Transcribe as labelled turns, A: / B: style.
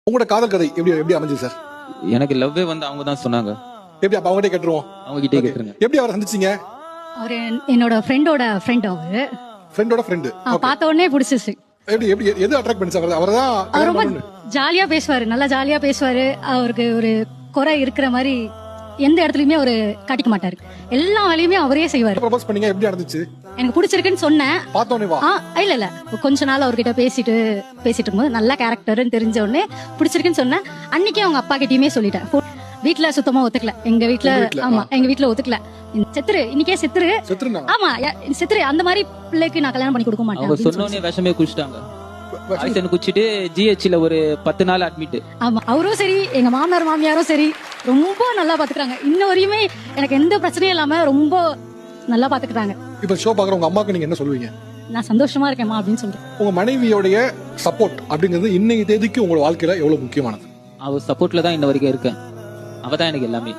A: உங்களோட காதல் கதை எப்படி எப்படி அமைஞ்சது சார்?
B: எனக்கு லவ்வே வந்து அவங்க தான் சொன்னாங்க.
A: எப்படி அப்ப அவங்ககிட்ட கேட்டுருவோம்.
B: அவங்க கிட்டே கேட்டுருங்க.
A: எப்படி அவரை சந்திச்சீங்க?
C: அவரு என்னோட ஃப்ரெண்டோட ஃப்ரெண்ட். அவரு
A: ஃப்ரெண்டோட ஃப்ரெண்ட்.
C: பார்த்த உடனே பிடிச்சிச்சு.
A: எப்படி எப்படி எது அட்ராக்ட் பண்ணிச்சு அவரை? அவர்தான்
C: அவர் ரொம்ப ஜாலியா பேசுவாரு, நல்லா ஜாலியா பேசுவாரு. அவருக்கு ஒரு குறை இருக்கிற மாதிரி எந்த இடத்துலயுமே அவரு காட்டிக்க மாட்டாரு. எல்லா வேலையுமே அவரே செய்வாரு.
A: ப்ரொபோஸ் பண்ணீங்க, எப்படி நடந்துச்சு?
C: எனக்கு பிடிச்சிருக்குன்னு சொன்னேன்.
A: பார்த்தோனே வா.
C: இல்ல கொஞ்ச நாள் அவர்கிட்ட பேசிட்டு இருக்கும்போது நல்ல கேரக்டர்னு தெரிஞ்ச உடனே பிடிச்சிருக்குன்னு சொன்னேன். அன்னைக்கே அவங்க அப்பா கிட்டயுமே சொல்லிட்டேன். வீட்டுல சுத்தமா ஒத்துக்கல. எங்க வீட்டுல ஆமா எங்க வீட்டுல ஒத்துக்கல. செத்துரு, இன்னைக்கே செத்துரு. ஆமா செத்துரு, அந்த மாதிரி பிள்ளைக்கு நான் கல்யாணம் பண்ணி கொடுக்க மாட்டேன்.
B: அவங்க சொன்னோனே விஷமே குடிச்சிட்டாங்க. ஆக்சிஜன் குடிச்சிட்டு ஜிஹெச்ல ஒரு 10 நாள் அட்மிட்.
C: ஆமா அவரும் சரி, எங்க மாமனார் மாமியாரும் சரி ரொம்ப நல்லா பாத்துக்கிறாங்க. இன்ன வரையுமே எனக்கு எந்த பிரச்சனையும் இல்லாம ரொம்ப நல்லா பாத்துக்கிறாங்க.
A: இப்ப ஷோ பாக்குற உங்க அம்மாக்கு நீங்க என்ன சொல்லுவீங்க?
C: நான் சந்தோஷமா இருக்கேன்மா அப்படின்னு சொல்றேன்.
A: உங்க மனைவியோடைய சப்போர்ட் அப்படிங்கிறது இன்னைக்கு தேதிக்கு உங்க வாழ்க்கையில எவ்வளவு முக்கியமானது?
B: அவ சப்போர்ட்ல தான் இன்ன வரைக்கும் இருக்கேன். அவதான் எனக்கு எல்லாமே.